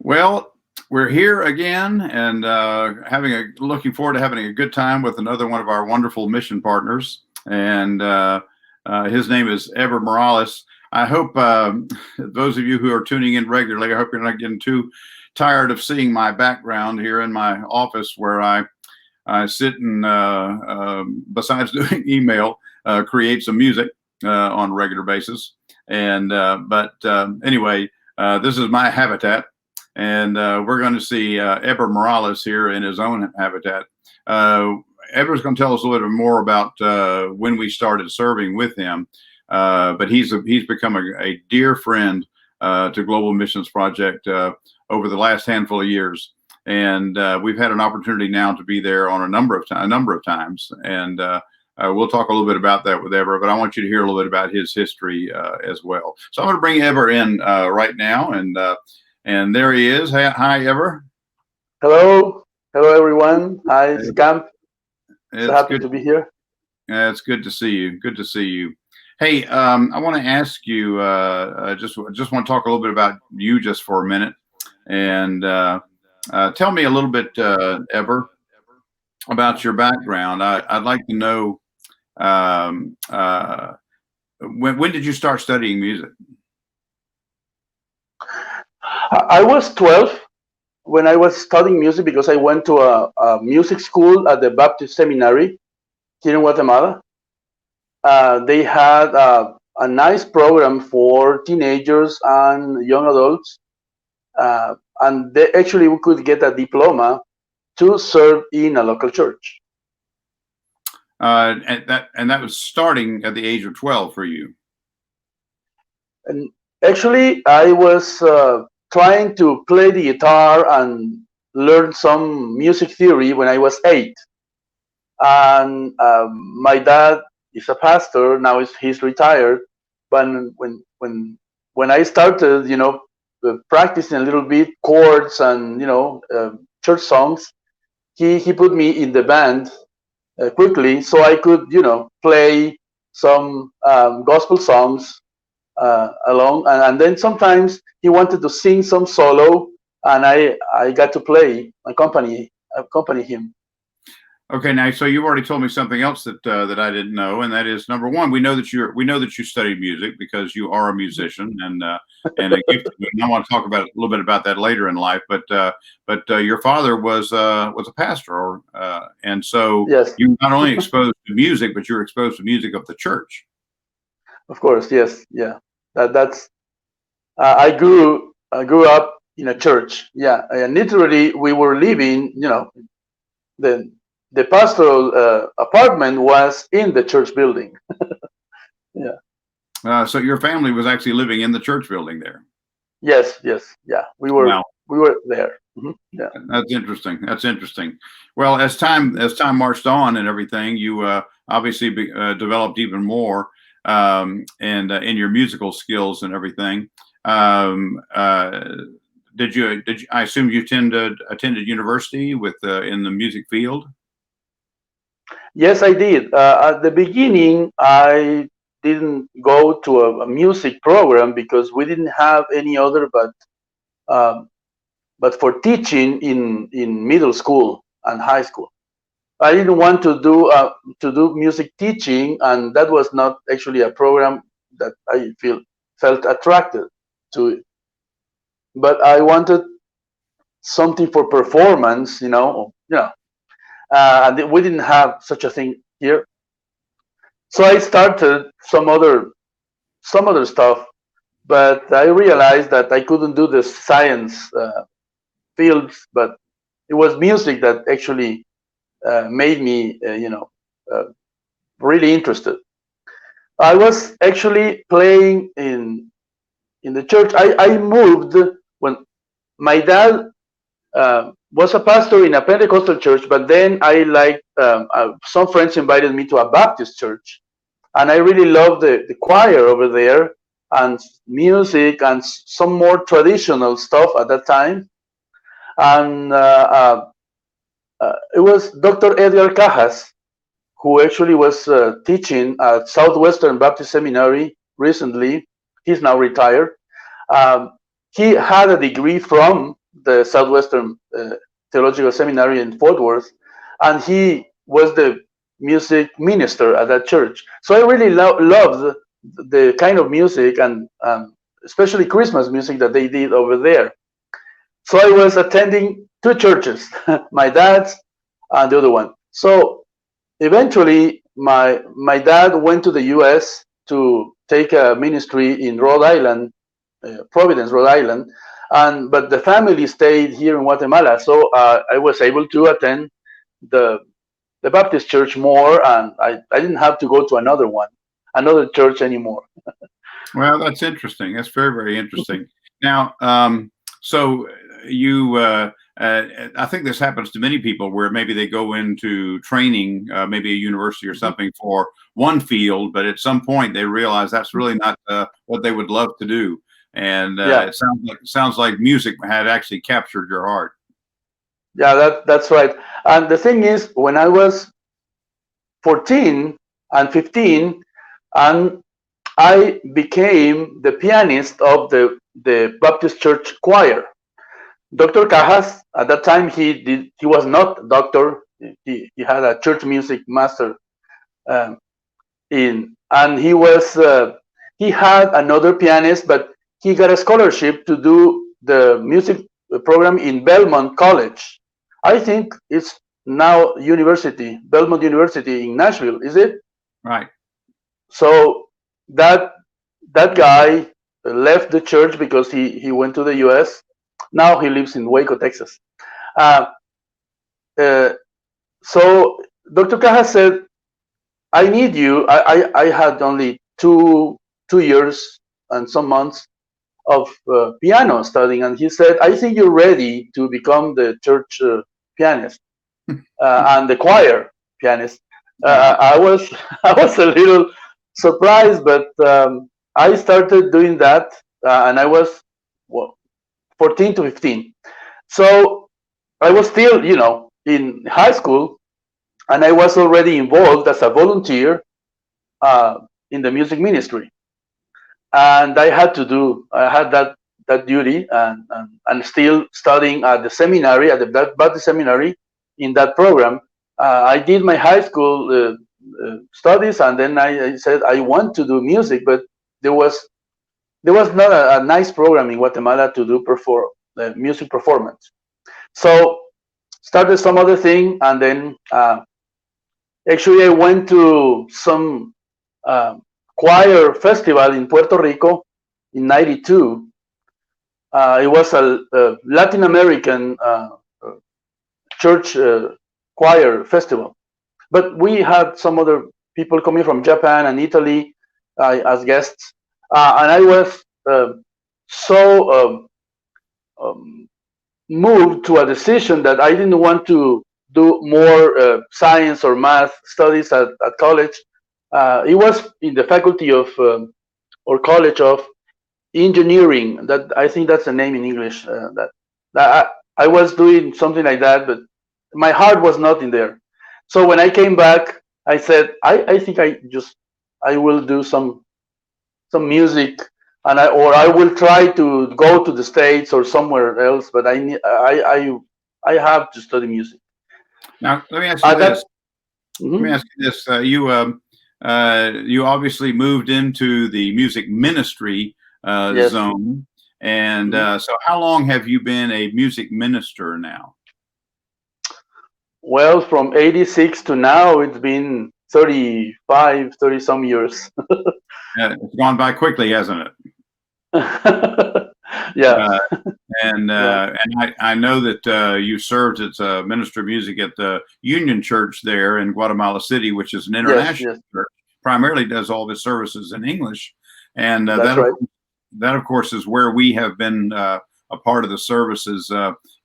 Well, we're here again and looking forward to having a good time with another one of our wonderful mission partners. And his name is Heber Morales. I hope those of you who are tuning in regularly, I hope you're not getting too tired of seeing my background here in my office where I sit and, besides doing email, create some music on a regular basis. And anyway, this is my habitat. And we're going to see Heber Morales here in his own habitat. Heber's going to tell us a little bit more about when we started serving with him. But he's become a dear friend to Global Missions Project over the last handful of years. And we've had an opportunity now to be there on a number of times. And we'll talk a little bit about that with Heber, but I want you to hear a little bit about his history as well. So I'm going to bring Heber in right now, and there he is. Hi, Heber. Hello everyone. Hi, Scamp. So happy to be here. It's good to see you. Good to see you. Hey, I want to ask you. Just want to talk a little bit about you just for a minute, and tell me a little bit, Heber, about your background. I'd like to know when did you start studying music? I was 12 when I was studying music because I went to a music school at the Baptist Seminary here in Guatemala. They had a nice program for teenagers and young adults, and we could get a diploma to serve in a local church. And that was starting at the age of 12 for you. And actually, I was trying to play the guitar and learn some music theory when I was 8. And my dad is a pastor now. He's retired. But when I started, practicing a little bit chords and church songs, he put me in the band quickly so I could play some gospel songs along, and then sometimes he wanted to sing some solo, and I got to play, accompany him. Okay, now so you've already told me something else that I didn't know, and that is, number one, we know that you studied music because you are a musician and a gifted. And I want to talk about a little bit about that later in life. But your father was a pastor, and so yes, you not only exposed to music, but you're exposed to music of the church. Of course, yes, yeah. That's I grew up in a church. Yeah, and literally we were living. The pastoral apartment was in the church building. Yeah. So your family was actually living in the church building there. Yes, yeah. We were there. Mm-hmm. Yeah. That's interesting. Well, as time marched on and everything, you obviously developed even more, and in your musical skills and everything. Did you? I assume you attended university in the music field? Yes, I did. At the beginning, I didn't go to a music program because we didn't have any other but for teaching in middle school and high school. I didn't want to do music teaching, and that was not actually a program that I felt attracted to. But I wanted something for performance, and we didn't have such a thing here. So I started some other stuff, but I realized that I couldn't do the science fields, but it was music that actually made me, really interested. I was actually playing in the church. I moved when my dad was a pastor in a Pentecostal church, but then some friends invited me to a Baptist church, and I really loved the choir over there and music and some more traditional stuff at that time. And it was Dr. Edgar Cajas, who actually was teaching at Southwestern Baptist Seminary recently. He's now retired. He had a degree from the Southwestern Theological Seminary in Fort Worth, and he was the music minister at that church. So I really loved the kind of music, and especially Christmas music that they did over there. So I was attending two churches, my dad's and the other one. So eventually, my dad went to the U.S. to take a ministry in Rhode Island, Providence, Rhode Island, but the family stayed here in Guatemala. So I was able to attend the Baptist church more, and I didn't have to go to another church anymore. Well, that's interesting. That's very, very interesting. Now, so you, I think this happens to many people where maybe they go into training, maybe a university or something for one field, but at some point they realize that's really not what they would love to do. And it sounds like music had actually captured your heart. Yeah, that's right. And the thing is, when I was 14 and 15, and I became the pianist of the Baptist church choir. Dr. Cajas, at that time, he was not a doctor. He had a church music master and he had another pianist, but he got a scholarship to do the music program in Belmont College. I think it's now Belmont University in Nashville, is it? Right. So that guy left the church because he went to the U.S. Now he lives in Waco, Texas. So Dr. Cajas said, I need you. I had only two years and some months of piano studying, and he said, I think you're ready to become the church pianist and the choir pianist. I was a little surprised, but I started doing that, and I was 14 to 15. So I was still, in high school, and I was already involved as a volunteer in the music ministry. And I had that duty, and still studying at the seminary, at the Baptist seminary, in that program. I did my high school studies, and then I said I want to do music, but there was not a nice program in Guatemala to do music performance. So started some other thing, and then actually I went to some choir festival in Puerto Rico in '92. It was a Latin American church choir festival, but we had some other people coming from Japan and Italy as guests, and I was so moved to a decision that I didn't want to do more science or math studies at college. It was in the faculty of or college of engineering. That I think that's the name in English. That I was doing something like that, but my heart was not in there. So when I came back, I said, I think I will do some music, and I will try to go to the States or somewhere else, but I have to study music. Now let me ask you this. Let me ask you this. You obviously moved into the music ministry zone, and so how long have you been a music minister now? Well, from '86 to now, it's been 30 some years. It's gone by quickly, hasn't it? Yeah. And I know that you served as a minister of music at the Union Church there in Guatemala City, which is an international church. Primarily does all of its services in English, and that of course is where we have been a part of the services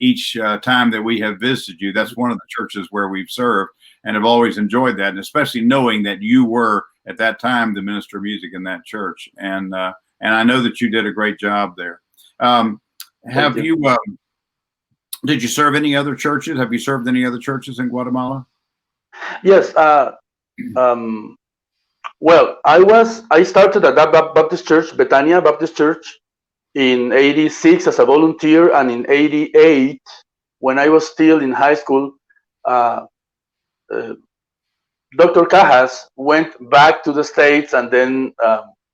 each time that we have visited you. That's one of the churches where we've served, and have always enjoyed that, and especially knowing that you were at that time the minister of music in that church, and I know that you did a great job there. Have you? Did you serve any other churches? Have you served any other churches in Guatemala? Yes. Well, I started at that Baptist church, Betania Baptist Church, in 86 as a volunteer, and in 88, when I was still in high school, uh, uh, Dr. Cajas went back to the States, and then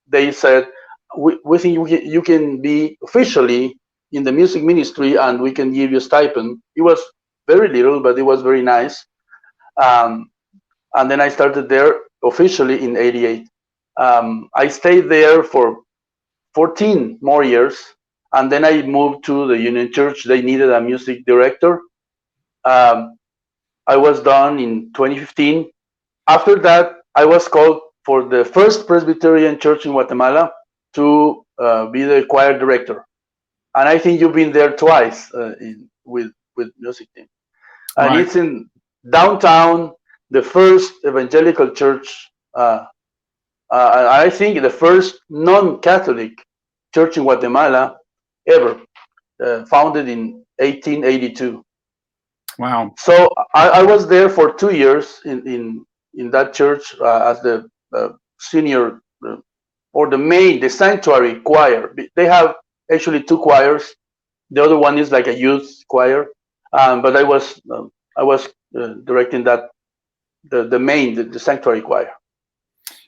they said, we think you can be officially in the music ministry and we can give you a stipend. It was very little, but it was very nice. Um, and then I started there officially in 88. I stayed there for 14 more years, and then I moved to the Union Church. They needed a music director. Um, I was done in 2015. After that, I was called for the first Presbyterian church in Guatemala to be the choir director. And I think you've been there twice with music team. And Right. it's in downtown, the first evangelical church. I think the first non-Catholic church in Guatemala ever, founded in 1882. Wow. So I was there for 2 years in that church as the senior or the sanctuary choir. They have actually two choirs. The other one is like a youth choir, but I was directing that the sanctuary choir.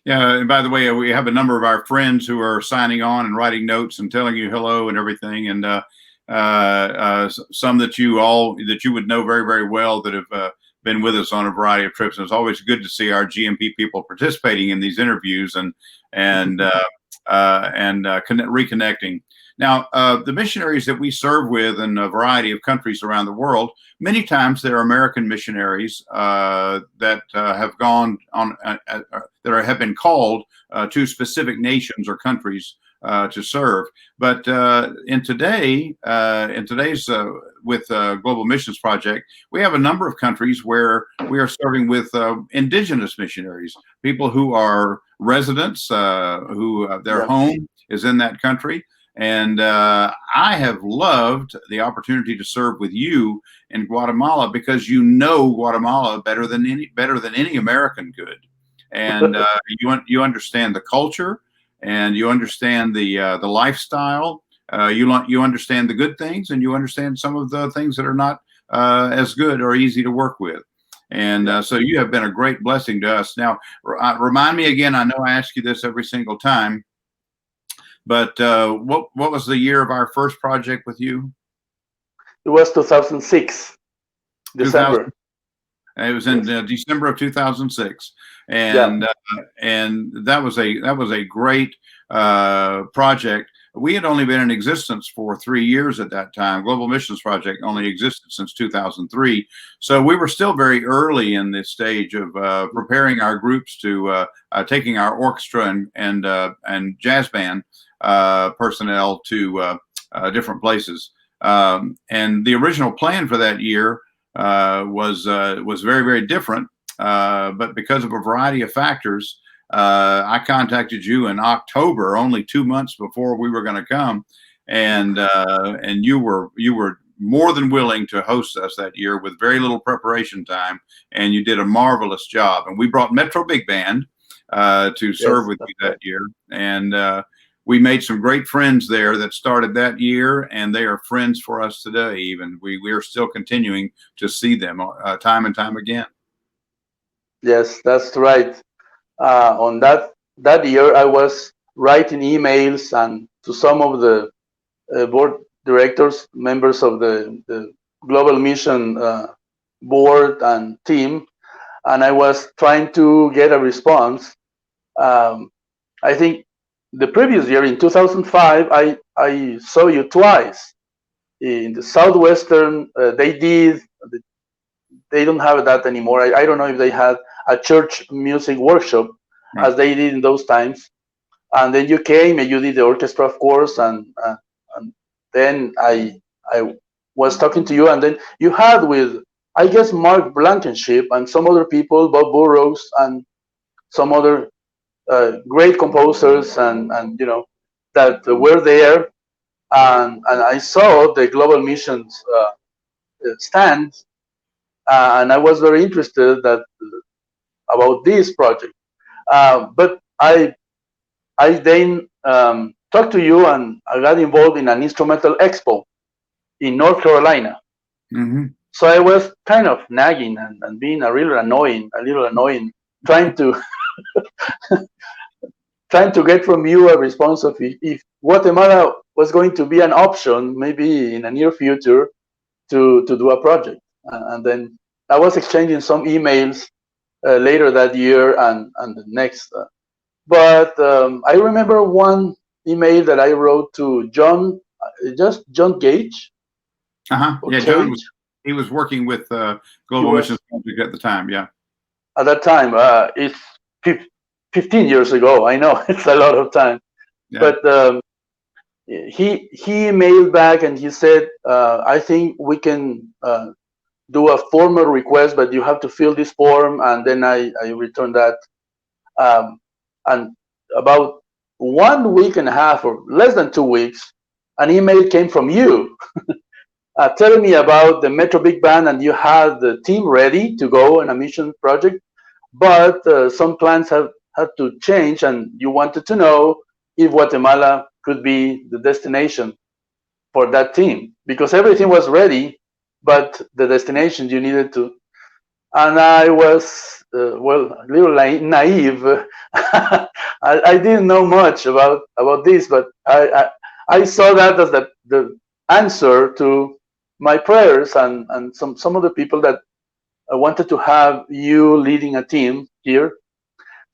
Yeah, and by the way, we have a number of our friends who are signing on and writing notes and telling you hello and everything, and some that you would know very, very well that have been with us on a variety of trips. And it's always good to see our GMP people participating in these interviews and reconnecting. Now, the missionaries that we serve with in a variety of countries around the world, many times they're American missionaries that have gone on, have been called to specific nations or countries to serve. But in today's with Global Missions Project, we have a number of countries where we are serving with indigenous missionaries, people who are residents, who their Yeah. home is in that country. And I have loved the opportunity to serve with you in Guatemala because you know Guatemala better than any American could, and you understand the culture, and you understand the lifestyle. You understand the good things, and you understand some of the things that are not as good or easy to work with. And so you have been a great blessing to us. Now, remind me again. I know I ask you this every single time. But what was the year of our first project with you? It was 2006, 2000. December. It was in Yes. December of 2006, Yeah. and that was a great project. We had only been in existence for 3 years at that time. Global Missions Project only existed since 2003, so we were still very early in this stage of preparing our groups to taking our orchestra and jazz band personnel to different places. And the original plan for that year was very, very different. But because of a variety of factors, I contacted you in October, only 2 months before we were going to come, and you were more than willing to host us that year with very little preparation time, and you did a marvelous job. And we brought Metro Big Band to serve with you that year, and we made some great friends there that started that year, and they are friends for us today. Even we are still continuing to see them time and time again. Yes, that's right. On that year, I was writing emails and to some of the board directors, members of the Global Mission board and team, and I was trying to get a response. Um, I think the previous year, in 2005, I saw you twice in the southwestern. They don't have that anymore. I don't know if they had a church music workshop Right. as they did in those times. And then you came and you did the orchestra, of course, and then I was talking to you, and then you had with, I guess, Mark Blankenship and some other people, Bob Burrows and some other great composers, and that were there, and I saw the Global Missions stand, and I was very interested about this project. But I then talked to you, and I got involved in an instrumental expo in North Carolina. Mm-hmm. So I was kind of nagging and being a little annoying, trying to trying to get from you a response of if Guatemala was going to be an option, maybe in a near future, to do a project. And then I was exchanging some emails later that year and the next. But I remember one email that I wrote to John, just John Gage Uh-huh. or Yeah, John Cage. was he was working with He Global Missions was Project at the time. Yeah. at that time. It's 15 years ago. I know it's a lot of time, Yeah. but he emailed back and he said, "I think we can do a formal request, but you have to fill this form." And then I returned that, um, and about 1 week and a half or less than 2 weeks, an email came from you telling me about the Metro Big Band, and you had the team ready to go on a mission project, but some plans have had to change, and you wanted to know if Guatemala could be the destination for that team because everything was ready, but the destination you needed to. And I was a little naive. I didn't know much about this, but I saw that as the answer to my prayers and some of the people that wanted to have you leading a team here.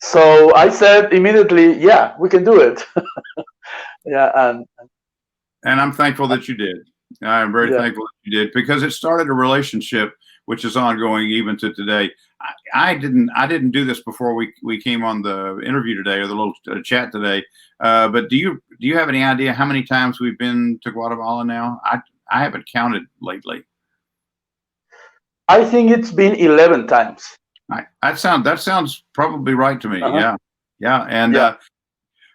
So I said immediately, yeah, we can do it. Yeah, And I'm thankful that you did. I'm very yeah, thankful that you did because it started a relationship which is ongoing even to today. I didn't do this before we came on the interview today or the little chat today. But do you have any idea how many times we've been to Guatemala now? I haven't counted lately. I think it's been 11 times. That sounds probably right to me. Uh-huh. Yeah, yeah, and Yeah.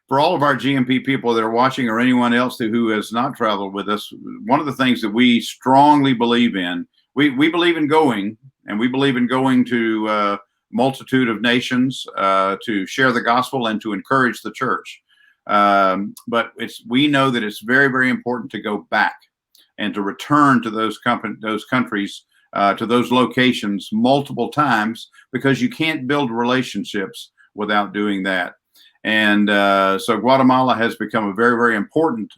for all of our GMP people that are watching or anyone else who has not traveled with us, one of the things that we strongly believe in, we believe in going, and we believe in going to multitude of nations to share the gospel and to encourage the church. But we know that it's very, very important to go back and to return to those countries, to those locations multiple times because you can't build relationships without doing that. And so Guatemala has become a very, very important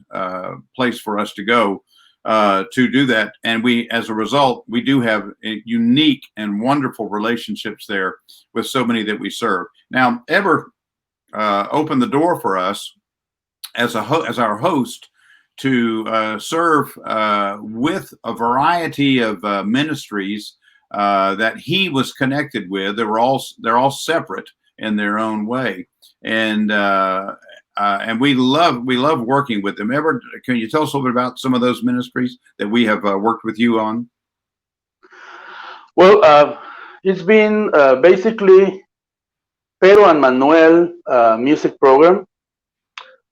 place for us to go to do that. And as a result, we do have unique and wonderful relationships there with so many that we serve. Now, Heber opened the door for us as our host to serve with a variety of ministries that he was connected with. They're all separate in their own way, and we love working with them. Ever, can you tell us a little bit about some of those ministries that we have worked with you on? Well, it's been basically Pedro and Manuel music program.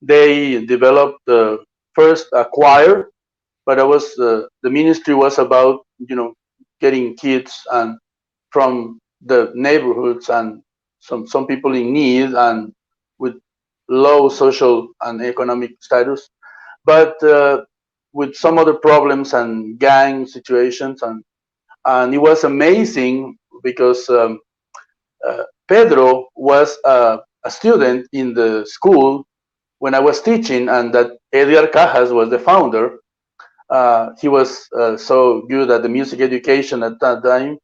They developed the first choir, but it was the ministry was about getting kids and from the neighborhoods and some people in need and with low social and economic status, but with some other problems and gang situations, and it was amazing because Pedro was a student in the school when I was teaching, and that Edgar Cajas was the founder. He was so good at the music education at that time,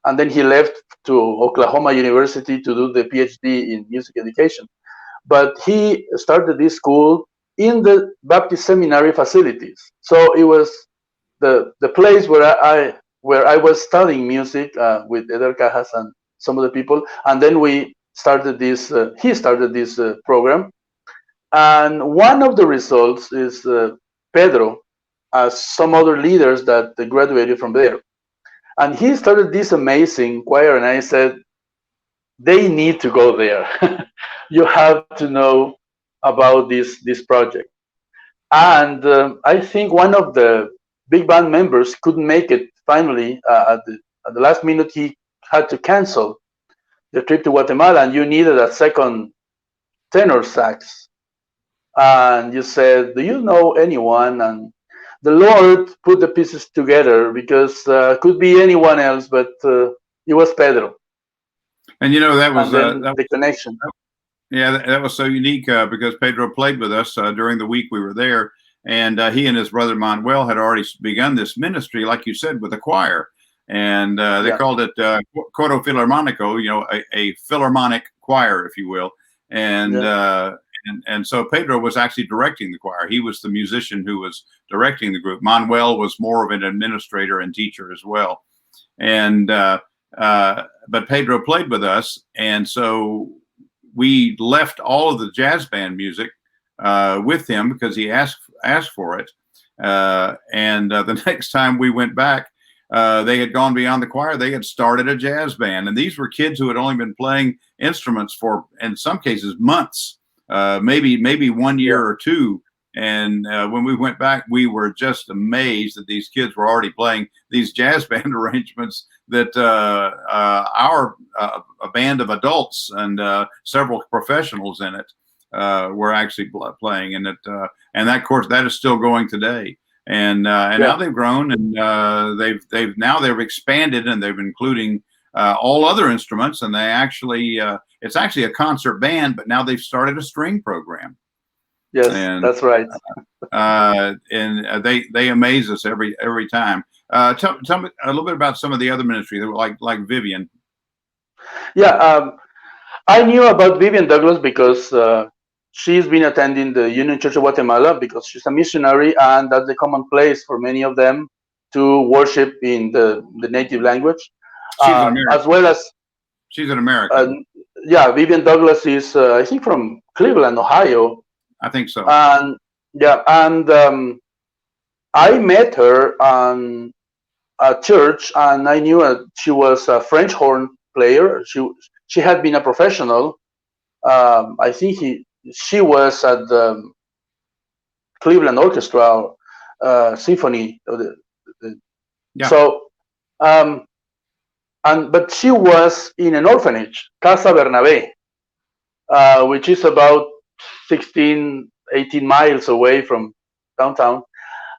and then he left to Oklahoma University to do the PhD in music education. But he started this school in the Baptist Seminary facilities. So it was the place where I was studying music with Eder Cajas and some other people, and then we started this. He started this program, and one of the results is Pedro, as some other leaders that graduated from there. And he started this amazing choir, and I said, they need to go there. You have to know about this project. And I think one of the big band members couldn't make it finally. At the last minute, he had to cancel the trip to Guatemala, and you needed a second tenor sax. and you said, "Do you know anyone?" And the Lord put the pieces together because could be anyone else, but it was Pedro, And that was and then the connection. yeah, that was so unique because Pedro played with us during the week we were there, and he and his brother Manuel had already begun this ministry, like you said, with a choir, and they Yeah, called it coro filarmonico, a philharmonic choir, if you will, and yeah, uh, and so Pedro was actually directing the choir. He was the musician who was directing the group. Manuel was more of an administrator and teacher as well, and but Pedro played with us, and so we left all of the jazz band music with him because he asked for it. And the next time we went back, they had gone beyond the choir. They had started a jazz band, and these were kids who had only been playing instruments for, in some cases, months, maybe 1 year yeah, or two. And when we went back, we were just amazed that these kids were already playing these jazz band arrangements that our a band of adults and several professionals in it were actually playing, and that course that is still going today. And yeah. now they've grown, and they've expanded, and they've including all other instruments, and they actually it's actually a concert band, but now they've started a string program, Yes, and that's right. they amaze us every time. Tell me a little bit about some of the other ministries, like Vivian. Yeah, I knew about Vivian Douglas because she's been attending the Union Church of Guatemala because she's a missionary, and that's the common place for many of them to worship in the native language, She's an American. as well as She's an uh, American. yeah, Vivian Douglas is I think from Cleveland, Ohio, I think so. and yeah, and I met her on a church, and I knew she was a French horn player. She had been a professional. I think she was at the Cleveland Orchestra Symphony. Yeah. So, um, but she was in an orphanage, Casa Bernabé, which is about 16, 18 miles away from downtown.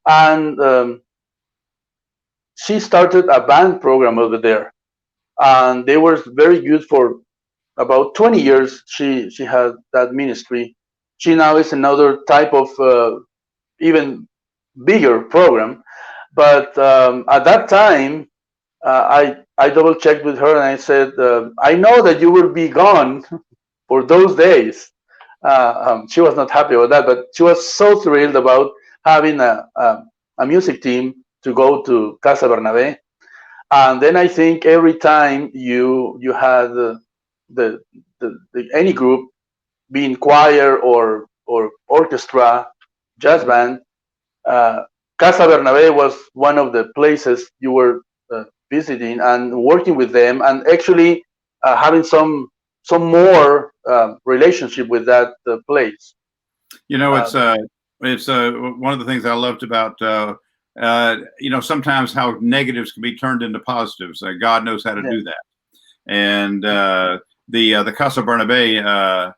And she started a band program over there. And they were very good for about 20 years. She had that ministry. She now is another type of even bigger program. But at that time, I double checked with her and I said, I know that you will be gone for those days. She was not happy about that, but she was so thrilled about having a music team to go to Casa Bernabé. And then I think every time you had the, any group, being choir or orchestra, jazz band, uh, Casa Bernabé was one of the places you were visiting and working with them, and actually having some more relationship with that place. It's one of the things I loved about sometimes how negatives can be turned into positives. God knows how to Yeah. do that. And the Casa Bernabé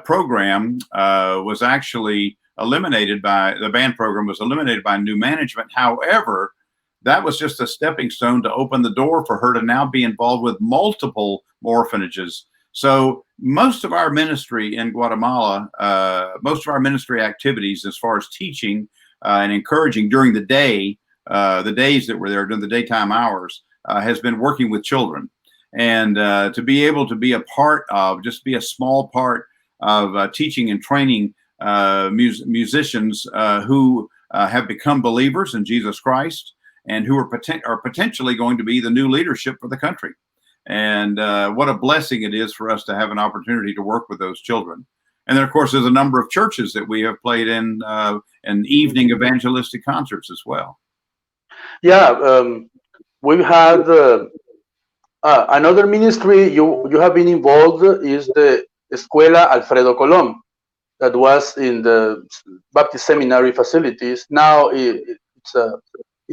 program was actually eliminated by the band program was eliminated by new management. However, that was just a stepping stone to open the door for her to now be involved with multiple orphanages. So most of our ministry in Guatemala, most of our ministry activities as far as teaching and encouraging during the day, the days that we're there during the daytime hours, has been working with children. And to be able to be a part of, just be a small part of teaching and training musicians who have become believers in Jesus Christ and who are potentially going to be the new leadership for the country. And what a blessing it is for us to have an opportunity to work with those children. And then, of course, there's a number of churches that we have played in evening evangelistic concerts as well. Yeah, we've had another ministry you have been involved is the Escuela Alfredo Colón that was in the Baptist Seminary facilities. Now it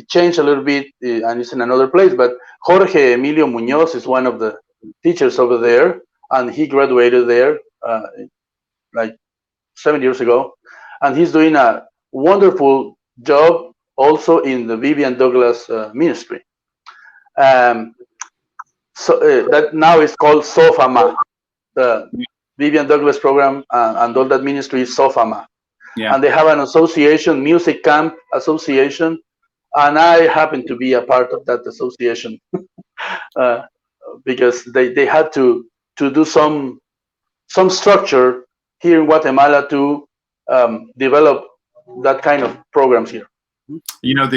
changed a little bit and it's in another place, but Jorge Emilio Muñoz is one of the teachers over there, and he graduated there like 7 years ago, and he's doing a wonderful job also in the Vivian Douglas ministry. Um, so that now is called SOFAMA, the Vivian Douglas program, and all that ministry is SOFAMA. Yeah. And they have an association, Music Camp Association, and I happen to be a part of that association because they had to do some structure here in Guatemala to develop that kind of programs here. You know,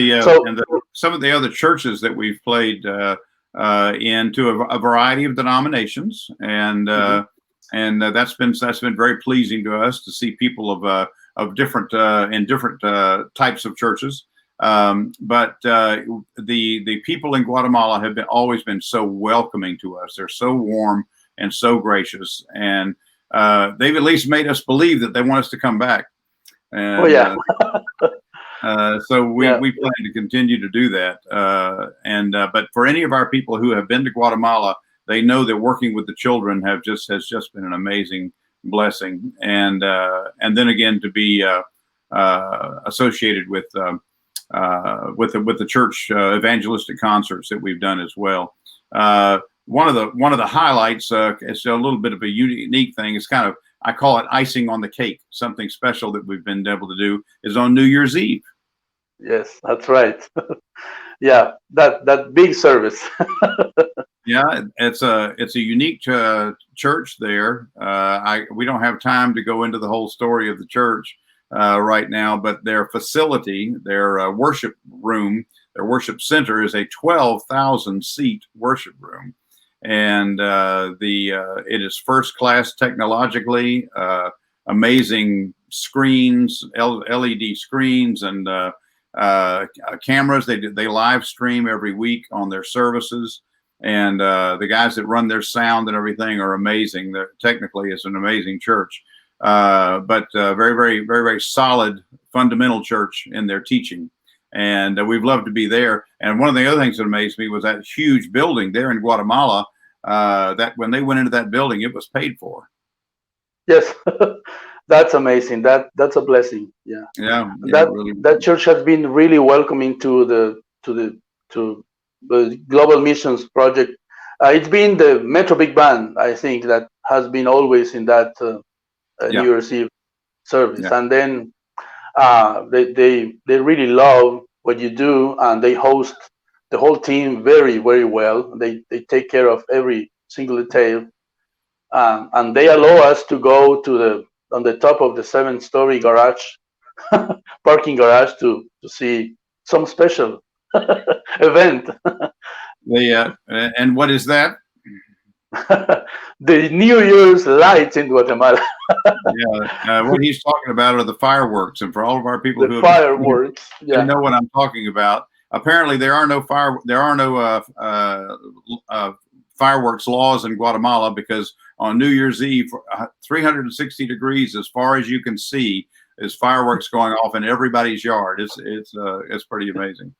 some of the other churches that we've played into a variety of denominations, and that's been very pleasing to us to see people of different in different types of churches. But the people in Guatemala have always been so welcoming to us. They're so warm and so gracious, and they've at least made us believe that they want us to come back. And, so we plan to continue to do that. But for any of our people who have been to Guatemala, they know that working with the children has just been an amazing blessing. And then again, to be associated with the church evangelistic concerts that we've done as well. One of the highlights, it's a little bit of a unique thing. It's kind of, I call it icing on the cake. Something special that we've been able to do is on New Year's Eve. Yes, that's right. Yeah, that big service. Yeah, it's a unique church there. We don't have time to go into the whole story of the church right now, but their facility, their worship room, their worship center is a 12,000 seat worship room. And it is first class technologically, amazing screens, LED screens, and cameras. They live stream every week on their services, and the guys that run their sound and everything are amazing. Technically, it's an amazing church, but very, very, very, very solid fundamental church in their teaching. And we've loved to be there. And one of the other things that amazed me was that huge building there in Guatemala, that when they went into that building, it was paid for. Yes, that's amazing. That's a blessing. Yeah. Yeah. That church has been really welcoming to the Global Missions Project. It's been the Metro Big Band, I think, that has been always in that New Year's Eve service. Yeah. And then they really love what you do, and they host the whole team very, very well. They take care of every single detail, and they allow us to go on the top of the 7-story garage, parking garage, to see some special event. And what is that? The New Year's lights in Guatemala. What he's talking about are the fireworks, and for all of our people who fireworks, they know what I'm talking about. Apparently, there are no fireworks laws in Guatemala, because on New Year's Eve, 360 degrees as far as you can see is fireworks going off in everybody's yard. It's pretty amazing.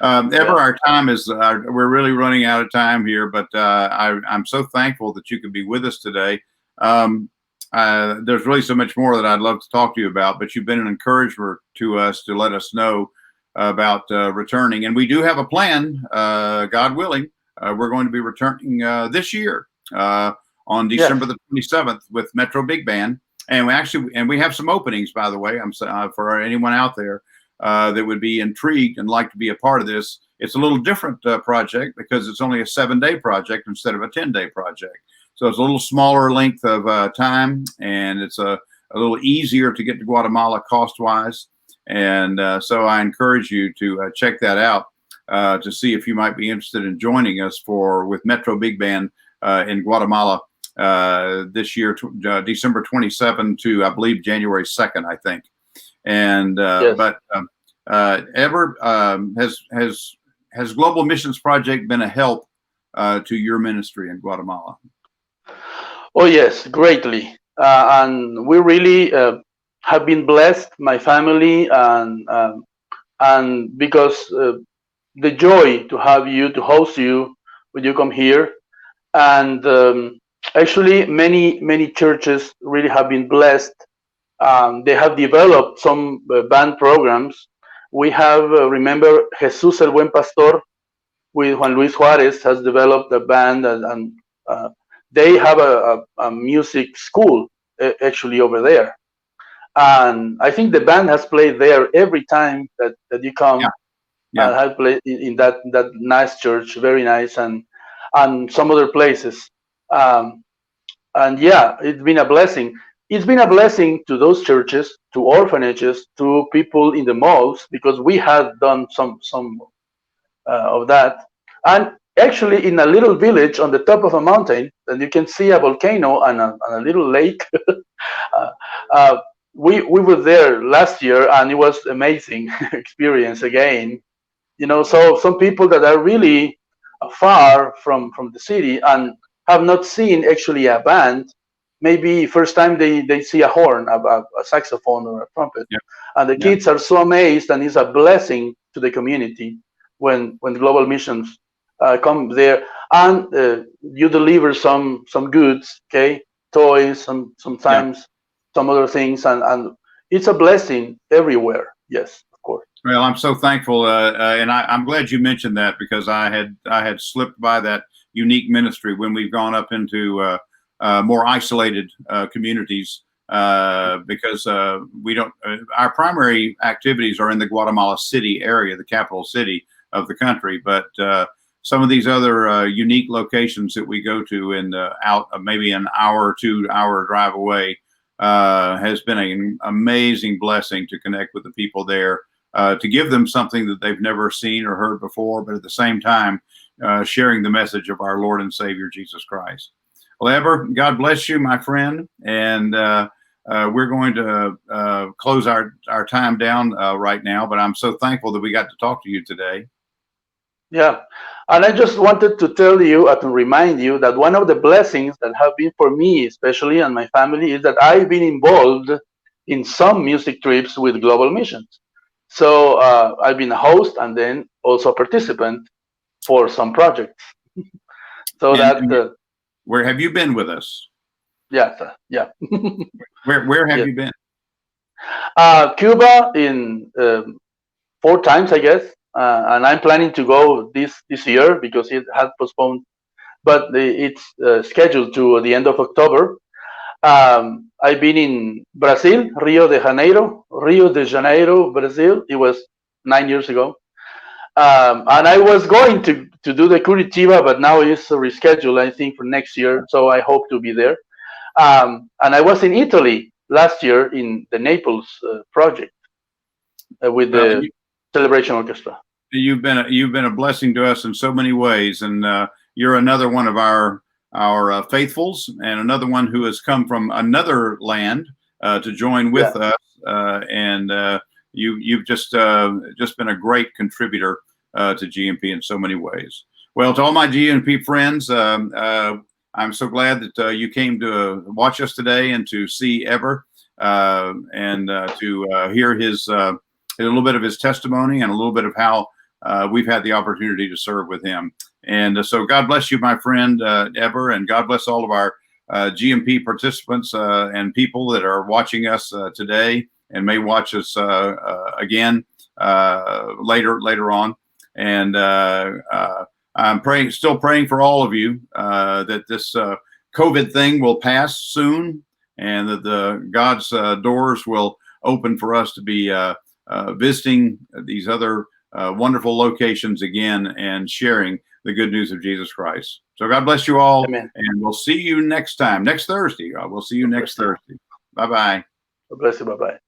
Heber, our time is, we're really running out of time here, but I'm so thankful that you could be with us today. There's really so much more that I'd love to talk to you about, but you've been an encouragement to us to let us know about returning. And we do have a plan, God willing. We're going to be returning this year on December the 27th with Metro Big Band. And we have some openings, by the way, for anyone out there that would be intrigued and like to be a part of this. It's a little different project because it's only a 7-day project instead of a 10-day project. So it's a little smaller length of time, and it's a little easier to get to Guatemala cost-wise. And so I encourage you to check that out to see if you might be interested in joining us with Metro Big Band in Guatemala this year, December 27 to, I believe, January 2nd, I think. And but Heber, has Global Missions Project been a help to your ministry in Guatemala? Oh yes, greatly, and we really have been blessed, my family, and because the joy to have you, to host you when you come here, and actually many churches really have been blessed They have developed some band programs. We have, remember, Jesus el Buen Pastor with Juan Luis Juarez has developed a band, and they have a music school actually over there. And I think the band has played there every time that you Yeah. come. Yeah. Have played in that nice church, very nice, and some other places. Um, and yeah, it's been a blessing. It's been a blessing to those churches, to orphanages, to people in the malls, because we had done some of that. And actually, in a little village on the top of a mountain, and you can see a volcano and a little lake. uh, uh, we were there last year, and it was amazing experience again. So some people that are really far from the city and have not seen actually a band, maybe first time they see a horn, a saxophone or a trumpet, Yeah. and the Yeah. kids are so amazed, and it's a blessing to the community when global missions come there, and you deliver some goods, okay, toys, Yeah. sometimes some other things, and it's a blessing everywhere. Yes, of course. Well, I'm so thankful, and I'm glad you mentioned that, because I had slipped by that unique ministry when we've gone up into more isolated communities, because we don't. Our primary activities are in the Guatemala City area, the capital city of the country, but some of these other unique locations that we go to in out maybe an hour or 2 hour drive away has been an amazing blessing to connect with the people there. To give them something that they've never seen or heard before, but at the same time, sharing the message of our Lord and Savior, Jesus Christ. Well, Heber, God bless you, my friend. And we're going to close our time down right now, but I'm so thankful that we got to talk to you today. Yeah. And I just wanted to tell you and to remind you that one of the blessings that have been for me, especially and my family, is that I've been involved in some music trips with Global Missions. So I've been a host and then also a participant for some projects. So that, And where have you been with us? yeah, yeah. Where have Yes. you been? Cuba in 4 times, I guess. And I'm planning to go this year because it had postponed, but it's scheduled to the end of October. I've been in Brazil, Rio de Janeiro, Brazil. It was 9 years ago. And I was going to do the Curitiba, but now it's rescheduled, I think, for next year. So I hope to be there. And I was in Italy last year in the Naples project with Well, the Celebration Orchestra. you've been a blessing to us in so many ways, and you're another one of our faithfuls, and another one who has come from another land to join with us. And you've just been a great contributor to GMP in so many ways. Well, to all my GMP friends, I'm so glad that you came to watch us today and to see Heber and to hear his a little bit of his testimony and a little bit of how we've had the opportunity to serve with him. And so God bless you, my friend Heber, and God bless all of our GMP participants and people that are watching us today and may watch us again later on. And I'm still praying for all of you that this COVID thing will pass soon, and that the God's doors will open for us to be visiting these other wonderful locations again and sharing the good news of Jesus Christ. So God bless you all. Amen. And we'll see you next time, next Thursday. We'll see you next Thursday. Bye-bye. God bless you. Bye-bye.